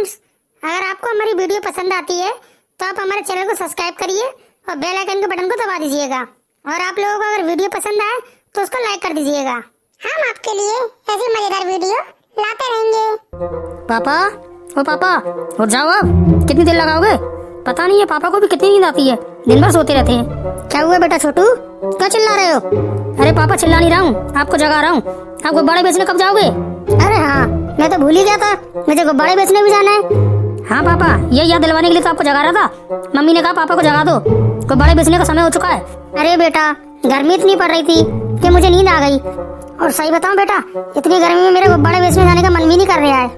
Friends, अगर आपको हमारी वीडियो पसंद आती है तो आप हमारे चैनल को सब्सक्राइब करिए और बेल आइकन के बटन को दबा दीजिएगा। और आप लोगों को अगर वीडियो पसंद आए तो उसको लाइक कर दीजिएगा। हम आपके लिए ऐसी मजेदार वीडियो लाते रहेंगे। पापा, ओ पापा, उठ जाओ अब। कितनी देर लगाओगे? पता नहीं है पापा को भी कितनी नींद आती है, दिन भर सोते रहते हैं। क्या हुआ बेटा छोटू, क्या चिल्ला रहे हो? अरे पापा चिल्ला नहीं रहा हूँ, आपको जगा रहा हूँ। आप गुब्बारे बेचने कब जाओगे? अरे हाँ, मैं तो भूल ही गया था, मुझे गुब्बारे बेचने भी जाना है। हाँ पापा, ये याद दिलवाने के लिए तो आपको जगा रहा था। मम्मी ने कहा पापा को जगा दो, गुब्बारे बेचने का समय हो चुका है। अरे बेटा, गर्मी इतनी पड़ रही थी कि मुझे नींद आ गई। और सही बताऊं बेटा, इतनी गर्मी में मेरे गुब्बारे बेचने जाने का मन भी नहीं कर रहा है।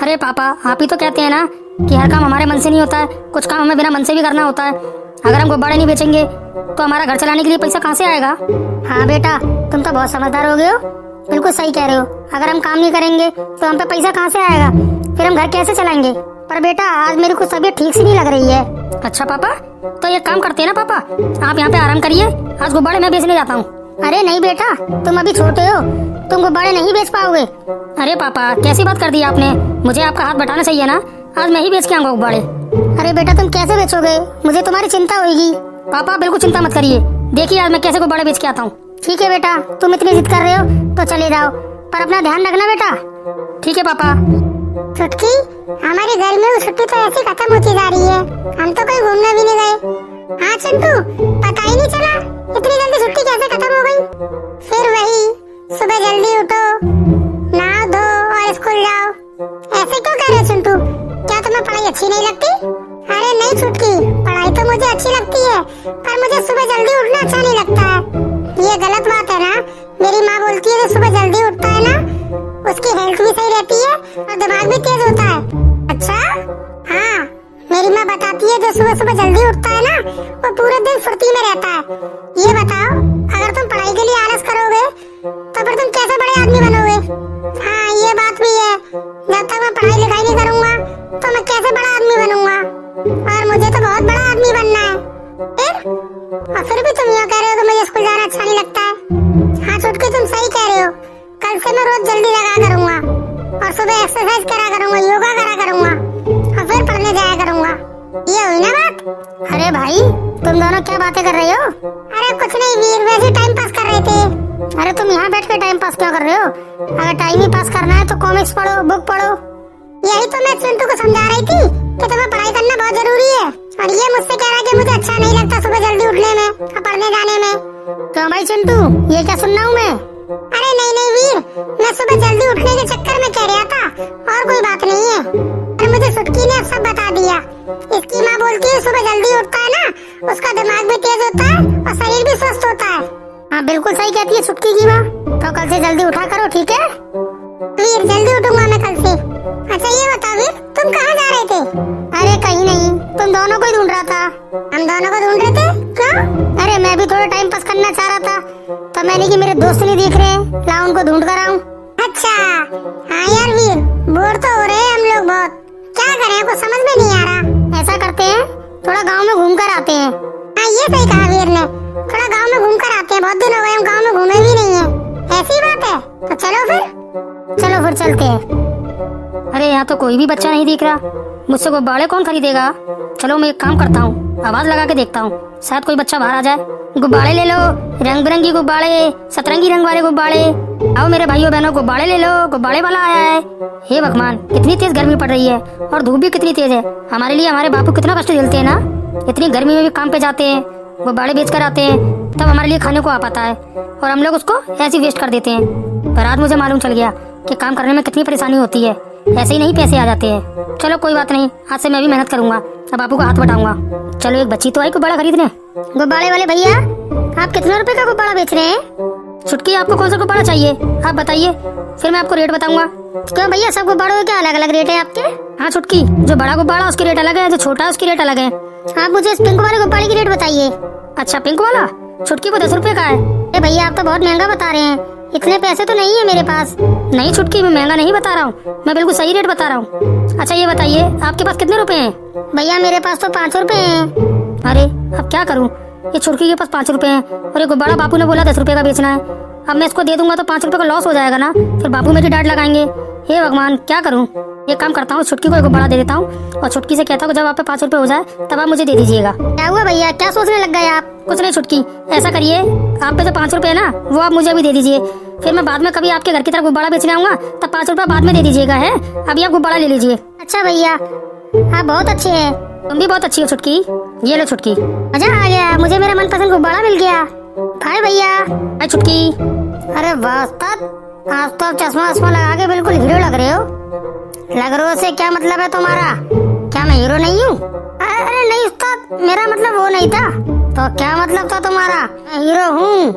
अरे पापा, आप ही तो कहते हैं ना कि हर काम हमारे मन से नहीं होता है, कुछ काम हमें बिना मन से भी करना होता है। अगर हम गुब्बारे नहीं बेचेंगे तो हमारा घर चलाने के लिए पैसा कहाँ से आएगा? हाँ बेटा, तुम तो बहुत समझदार हो गए हो, बिल्कुल सही कह रहे हो। अगर हम काम नहीं करेंगे तो हम पे पैसा कहाँ से आएगा, फिर हम घर कैसे चलाएंगे? पर बेटा आज मेरी कुछ तबीयत ठीक सी नहीं लग रही है। अच्छा पापा, तो ये काम करते हैं ना पापा, आप यहाँ पे आराम करिए, आज गुब्बारे मैं बेचने जाता हूँ। अरे नहीं बेटा, तुम अभी छोटे हो, तुम गुब्बारे नहीं बेच पाओगे। अरे पापा, कैसी बात कर दी आपने, मुझे आपका हाथ बटाना चाहिए ना, आज मैं ही बेच के आऊंगा गुब्बारे। अरे बेटा तुम कैसे बेचोगे, मुझे तुम्हारी चिंता होगी। पापा बिल्कुल चिंता मत करिए, देखिए आज मैं कैसे गुब्बारे बेच के आता हूँ। ठीक है बेटा, तुम इतनी जिद कर रहे हो तो चले जाओ, पर अपना ध्यान रखना बेटा। ठीक है पापा। छुटकी, हमारी गर्मियों की छुट्टी तो ऐसी खत्म होती जा रही है, हम तो कहीं घूमने भी नहीं गए। हाँ चिंटू, पता ही नहीं चला इतनी जल्दी छुट्टी कैसे खत्म हो गई। फिर वही सुबह जल्दी उठो, नहाओ धो और स्कूल जाओ। ऐसे क्यों कर रहे चिंटू, क्या तुम्हें पढ़ाई अच्छी नहीं लगती? अरे नहीं छुटकी, पढ़ाई तो मुझे अच्छी लगती है, पर मुझे सुबह जल्दी उठना अच्छा नहीं लगता है। ये गलत बात है ना, मेरी माँ बोलती है जो सुबह जल्दी उठता है ना, उसकी हेल्थ भी सही रहती है और दिमाग भी तेज होता है। अच्छा हाँ, मेरी माँ बताती है जो सुबह सुबह जल्दी उठता है ना, वो पूरे दिन फुर्ती में रहता है। ये बताओ, अगर तुम पढ़ाई के लिए आलस करोगे तो फिर तुम कैसे बड़े आदमी बनोगे? हाँ ये बात भी है, जब तक मैं पढ़ाई लिखाई नहीं करूँगा तो मैं कैसे बड़ा आदमी बनूंगा? और मुझे तो बहुत बड़ा आदमी बनना है। फिर भी तुम यूँ कह रहे हो कि मुझे स्कूल जाना अच्छा नहीं लगता है। हाँ छुटकी, तुम सही कह रहे हो, कल से मैं रोज जल्दी लगा करूँगा और सुबह एक्सरसाइज करा करूँगा, योगा करा करूँगा और फिर पढ़ने जाया करूँगा। ये हुई ना बात? अरे भाई तुम दोनों क्या बातें कर रहे हो? अरे कुछ नहीं वीर, वैसे टाइम पास कर रहे थे। अरे तुम यहाँ बैठ के टाइम पास क्यों कर रहे हो? अगर टाइम ही पास करना है तो कॉमिक्स पढ़ो, बुक पढ़ो। यही तो मैं चिंटू को समझा रही थी कि तुम्हें पढ़ाई करना बहुत जरूरी है, और ये मुझसे कह रहा है कि मुझे अच्छा नहीं लगता सुबह जल्दी उठने में और पढ़ने जाने में। क्यों भाई चिंटू, ये क्या सुन रहा हूँ मैं? अरे नहीं नहीं वीर, मैं सुबह जल्दी उठने के चक्कर में कह रहा था, और कोई बात नहीं है। और मुझे छुटकी ने अब सब बता दिया। इसकी माँ बोलती है सुबह जल्दी उठता है ना, उसका दिमाग भी तेज होता है और शरीर भी स्वस्थ होता है। हाँ बिल्कुल सही कहती है छुटकी की माँ। तो कल से जल्दी उठा करो, ठीक है वीर? जल्दी उठूंगा मैं कल से। अच्छा ये बताओ वीर, तुम कहाँ जा रहे थे? अरे कहीं नहीं, तुम दोनों को ही ढूंढ रहा था। हम दोनों को ढूंढ रहे थे? क्यों? अरे मैं भी थोड़ा टाइम पास करना चाह रहा था, तो मैंने कि मेरे दोस्त नहीं दिख रहे, ला उनको ढूंढ कर आऊं। अच्छा हाँ यार वीर, बोर तो हो रहे हैं हम लोग बहुत, क्या करें कुछ समझ में नहीं आ रहा। ऐसा करते हैं, थोड़ा गाँव में घूम कर आते हैं। हाँ ये सही कहा वीर ने, थोड़ा गाँव में घूम कर आते हैं, बहुत दिन हो गए हम गाँव में घूमे भी नहीं है। ऐसी बात है तो चलो फिर चलते हैं। अरे यहाँ तो कोई भी बच्चा नहीं दिख रहा, मुझसे गुब्बारे कौन खरीदेगा? चलो मैं एक काम करता हूँ, आवाज लगा के देखता हूँ, शायद कोई बच्चा बाहर आ जाए। गुब्बारे ले लो, रंग बिरंगी गुब्बारे, सतरंगी रंग वाले गुब्बारे। आओ मेरे भाइयों बहनों, गुब्बारे ले लो, गुब्बारे वाला आया है। हे भगवान, कितनी तेज गर्मी पड़ रही है और धूप भी कितनी तेज है। हमारे लिए हमारे बापू कितना कष्ट झेलते हैं ना, इतनी गर्मी में भी काम पे जाते हैं, गुब्बारे बेच कर आते हैं, तब हमारे लिए खाने को आ पाता है, और हम लोग उसको ऐसे वेस्ट कर देते हैं। पर आज मुझे मालूम चल गया कि काम करने में कितनी परेशानी होती है, ऐसे ही नहीं पैसे आ जाते हैं। चलो कोई बात नहीं, आज से मैं भी मेहनत करूंगा, अब बापू का हाथ बटाऊंगा। चलो एक बच्ची तो आई गुब्बारा खरीदने। गुब्बारे वाले भैया, आप कितने रुपए का गुब्बारा बेच रहे हैं? छुटकी, आपको कौन सा गुब्बारा चाहिए आप बताइए, फिर मैं आपको रेट बताऊंगा। क्यों भैया, सब गुब्बारों के क्या अलग अलग रेट है आपके? हाँ छुटकी, जो बड़ा गुब्बारा उसकी रेट अलग है, जो छोटा है उसकी रेट अलग है। आप मुझे इस पिंक वाले गुब्बारे की रेट बताइए। अच्छा पिंक वाला, छुटकी वो 10 रुपए का है। अरे भैया आप तो बहुत महंगा बता रहे हैं, इतने पैसे तो नहीं है मेरे पास। नहीं छुटकी, मैं महंगा नहीं बता रहा हूँ, मैं बिल्कुल सही रेट बता रहा हूँ। अच्छा ये बताइए आपके पास कितने रुपए हैं? भैया मेरे पास तो 5 रुपए हैं। अरे अब क्या करूँ, ये छुटकी के पास 5 रुपए हैं और ये गुब्बारा बापू ने बोला 10 रुपए का बेचना है। अब मैं इसको दे दूंगा तो 5 रुपए का लॉस हो जाएगा ना, फिर बापू मेरी डांट लगाएंगे। हे भगवान क्या करूं। एक काम करता हूँ, छुटकी को एक गुब्बारा दे देता हूँ और छुटकी से कहता हूँ जब आप पे 5 रुपए हो जाए तब आप मुझे दे दीजिएगा। क्या हुआ भैया, क्या सोचने लग गए आप? कुछ नहीं छुटकी, ऐसा करिए आप पे जो 5 रुपए है ना वो आप मुझे भी दे दीजिए, फिर मैं बाद में कभी आपके घर की तरफ गुब्बारा बेचने आऊंगा तब 5 रुपए बाद में दे दीजिएगा। है अभी आप गुब्बारा ले लीजिए। अच्छा भैया, आप बहुत अच्छे हैं। तुम भी बहुत अच्छी हो छुटकी। ये लो छुटकी। मजा आ गया, मुझे मेरा मनपसंद गुब्बारा मिल गया। भाई भैया। भाई छुटकी। अरे वाह उस्ताद, आज तो आप चश्मा वश्मा लगा के बिल्कुल हीरो लग रहे हो। लग रहे हो से क्या मतलब है तुम्हारा? क्या मैं हीरो नहीं हूँ? अरे नहीं उस्ताद, मेरा मतलब वो नहीं था। तो क्या मतलब था तुम्हारा? मैं हीरो हूँ।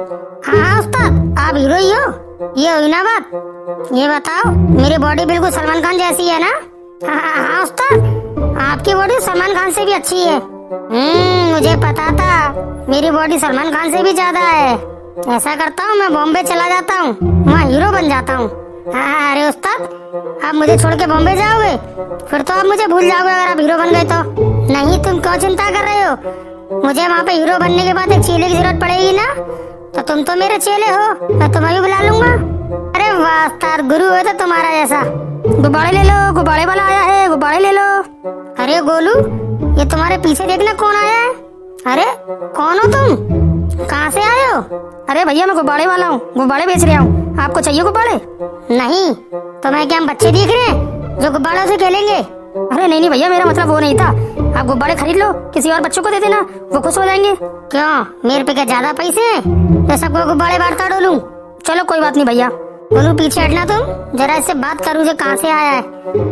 हाँ उस्ताद, आप हीरो ही हो। ये हुई ना बात। ये बताओ, मेरी बॉडी बिल्कुल सलमान खान जैसी है ना? हाँ उस्ताद, आपकी बॉडी सलमान खान से भी अच्छी है। मुझे पता था मेरी बॉडी सलमान खान से भी ज्यादा है। ऐसा करता हूँ, मैं बॉम्बे चला जाता हूँ, वहाँ हीरो बन जाता हूँ। हाँ अरे उस्ताद, आप मुझे छोड़ के बॉम्बे जाओगे? फिर तो आप मुझे भूल जाओगे अगर आप हीरो बन गए तो। नहीं, तुम क्यों चिंता कर रहे हो? मुझे वहाँ पे हीरो बनने के बाद एक चेले की जरूरत पड़ेगी ना, तो तुम तो मेरे चेले हो, मैं तुम्हें भी बुला लूंगा। अरे वाह उस्ताद, गुरु हो तो तुम्हारा जैसा। गुब्बारे ले लो, गुब्बारे वाला आया है, गुब्बारे ले लो। अरे गोलू, ये तुम्हारे पीछे देखना कौन आया है। अरे कौन हो तुम, कहाँ से आए हो? अरे भैया मैं गुब्बारे वाला हूँ, गुब्बारे बेच रहा हूँ। आपको चाहिए गुब्बारे? नहीं, तुम्हें क्या हम बच्चे दिख रहे हैं जो गुब्बारों से खेलेंगे? अरे नहीं भैया, मेरा मतलब वो नहीं था। आप गुब्बारे खरीद लो, किसी और बच्चों को दे देना, वो खुश हो जाएंगे। क्यों, मेरे पे क्या ज्यादा पैसे हैं तो सबको गुब्बारे बांटता डोलूं? चलो कोई बात नहीं भैया। बोलू पीछे हटना, तुम जरा इससे बात करूँ जो कहाँ से आया है।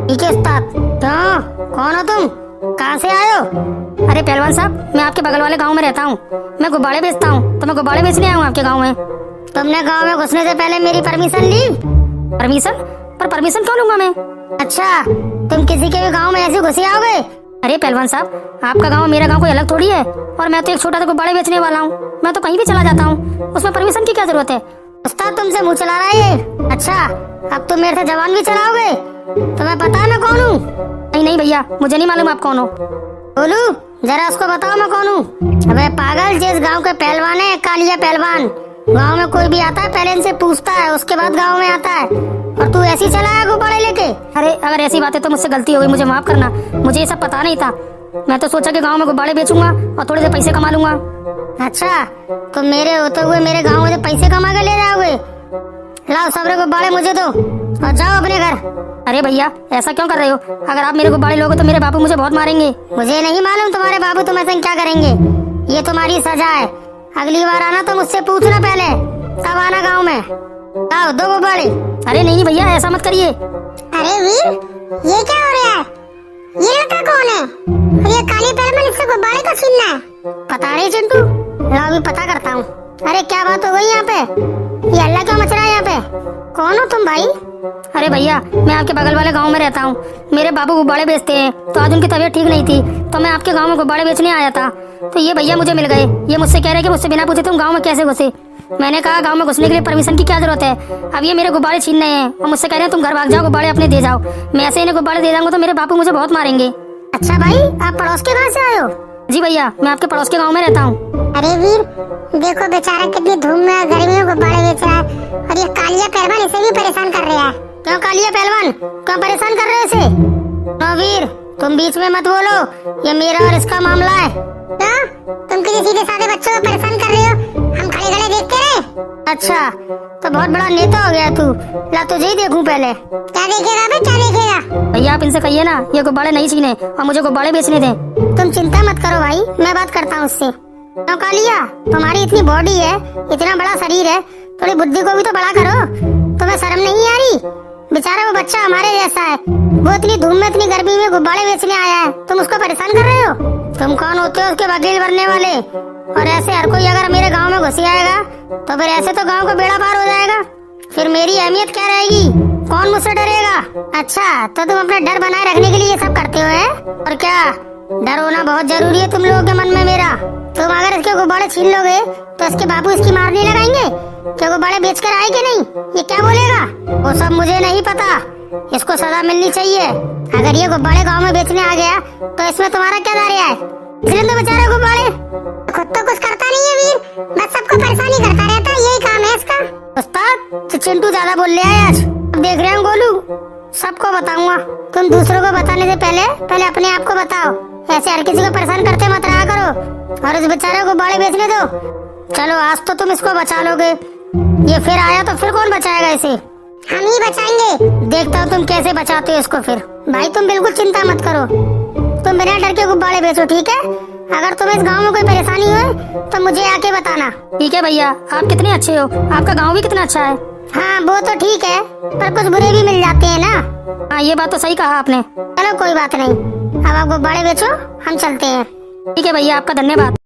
ठीक है उस्ताद। क्यों, कौन हो तुम, कहाँ से आए हो? अरे पहलवान साहब, मैं आपके बगल वाले गांव में रहता हूँ, मैं गुब्बारे बेचता हूँ, तो मैं गुब्बारे बेचने आया हूँ आपके गांव में। तुमने गांव में घुसने से पहले मेरी परमिशन ली? परमिशन? पर परमिशन क्यों लूंगा मैं? अच्छा, तुम किसी के भी गांव में ऐसे घुसे आओगे? अरे पहलवान साहब, आपका गांव मेरा गांव कोई अलग थोड़ी है, और मैं तो एक छोटा सा गुब्बारे बेचने वाला हूँ, मैं तो कहीं भी चला जाता हूँ, उसमें परमिशन की क्या जरूरत है? उस्ताद तुमसे मुँह चला रहा है ये? अच्छा, अब तुम मेरे से जबान भी चलाओगे? तुम्हें पता है मैं कौन हूँ? नहीं नहीं भैया, मुझे नहीं मालूम आप कौन हो। बोलू जरा उसको बताओ मैं कौन हूँ। अबे पागल, जिस गांव के पहलवान है कालिया पहलवान, गांव में कोई भी आता है पहले इनसे पूछता है, उसके बाद गांव में आता है, और तू ऐसी चला है गुब्बारे लेके? अरे अगर ऐसी बात है तो मुझसे गलती हो गई, मुझे माफ करना, मुझे ये सब पता नहीं था। मैं तो सोचा कि गांव में गुब्बारे बेचूंगा और थोड़े से पैसे कमा लूंगा। अच्छा, तो मेरे होते हुए मेरे गाँव में पैसे कमा के ले जाओगे? लाओ सबरे गुब्बारे मुझे दो और जाओ अपने घर। अरे भैया ऐसा क्यों कर रहे हो? अगर आप मेरे गुब्बारे लोगे तो मेरे बाबू मुझे बहुत मारेंगे। मुझे नहीं मालूम तुम्हारे बाबू तुम ऐसा क्या करेंगे, ये तुम्हारी सजा है। अगली बार आना तो मुझसे पूछना पहले, तब आना गांव में। आओ दो गुब्बारे। अरे नहीं भैया ऐसा मत करिए। अरे वीर, ये क्या हो रहा है? ये लड़का कौन है और ये काले पहलवान इससे गुब्बारे का छीनना है? पता नहीं चिंटू, लाओ भी पता करता हूँ। अरे क्या बात हो गई यहाँ पे? ये अल्लाह क्यों मच रहा है यहाँ पे? कौन हो तुम भाई? अरे भैया मैं आपके बगल वाले गांव में रहता हूँ, मेरे बाबू गुब्बारे बेचते हैं, तो आज उनकी तबीयत ठीक नहीं थी तो मैं आपके गांव में गुब्बारे बेचने आया था, तो ये भैया मुझे मिल गए। ये मुझसे कह रहे कि मुझसे बिना पूछे तुम गांव में कैसे घुसे। मैंने कहा गांव में घुसने के लिए परमिशन की क्या जरूरत है? अब ये मेरे गुब्बारे छीन रहे हैं और मुझसे कह रहे हैं तुम घर भाग जाओ, गुब्बारे अपने दे जाओ। मैं ऐसे इन्हें गुब्बारे दे जाऊंगा तो मेरे बापू मुझे बहुत मारेंगे। अच्छा भाई, आप पड़ोस के गाँव से आए हो? जी भैया, मैं आपके पड़ोस के गाँव में रहता हूँ। अरे वीर, देखो बेचारा कितनी धूम में गर्मी में गुब्बारे बेच रहा है, और ये कालिया पहलवान इसे भी परेशान कर रहा है। क्यों कालिया पहलवान, क्यों परेशान कर रहे हो इसे? नो वीर, तुम बीच में मत बोलो, ये मेरा और इसका मामला है। क्या? तुम किसी सीधे साधे बच्चों को परेशान कर रहे हो, हम खड़े खड़े देखते रहे? अच्छा, तो बहुत बड़ा नेता हो गया तू। ला तुझे ही देखूं पहले। क्या देखेगा बे, क्या देखेगा? भैया आप इनसे कहिए ना ये गुब्बारे नहीं छीने और मुझे गुब्बारे बेचने दें। तुम चिंता मत करो भाई, मैं बात करता हूँ उससे। तो कालिया, तुम्हारी इतनी बॉडी है, इतना बड़ा शरीर है, थोड़ी बुद्धि को भी तो बड़ा करो। तुम्हें शर्म नहीं आ रही? बेचारा वो बच्चा हमारे जैसा है, वो इतनी धूम में इतनी गर्मी में गुब्बारे बेचने आया है, तुम उसको परेशान कर रहे हो? तुम कौन होते हो उसके वकील बनने वाले? और ऐसे हर कोई अगर मेरे गांव में घुस आएगा तो फिर ऐसे तो गांव का बेड़ा पार हो जाएगा, फिर मेरी अहमियत क्या रहेगी? कौन मुझसे डरेगा? अच्छा, तो तुम अपना डर बनाए रखने के लिए ये सब करते हो है? और क्या डर होना बहुत जरूरी है तुम लोगों के मन में मेरा। तुम अगर इसके गुब्बारे छीन लोगे तो इसके बाबू इसकी मार नहीं लगाएंगे? क्या गुब्बारे बेच कर आए कि नहीं? ये क्या बोलेगा? वो सब मुझे नहीं पता, इसको सजा मिलनी चाहिए। अगर ये गुब्बारे गांव में बेचने आ गया तो इसमें तुम्हारा क्या दायरा है? इसलिए तो बेचारे गुब्बारे खुद तो कुछ करता नहीं है वीर, बस सबको परेशानी करता रहता है, यही काम है इसका। उस्ताद, चिंटू ज्यादा बोल रहा है आज। अब देख रहे हैं गोलू, सबको बताऊंगा। तुम दूसरों को बताने से पहले अपने आप को बताओ। ऐसे हर किसी को परेशान करते मत रहा करो और उस बेचारे को बाड़े बेचने दो। चलो आज तो तुम इसको बचा लोगे, ये फिर आया तो फिर कौन बचाएगा इसे? हम ही बचाएंगे। देखता हूँ तुम कैसे बचाते हो इसको। फिर भाई तुम बिल्कुल चिंता मत करो, तुम बिना डर के गुब्बारे बेचो, ठीक है? अगर तुम्हें इस गांव में कोई परेशानी हो तो मुझे आके बताना। ठीक है भैया, आप कितने अच्छे हो, आपका गांव भी कितना अच्छा है। हाँ वो तो ठीक है, पर कुछ बुरे भी मिल जाते हैं ना। हाँ ये बात तो सही कहा आपने। चलो कोई बात नहीं, अब आप गुब्बारे बेचो, हम चलते हैं। ठीक है भैया, आपका धन्यवाद।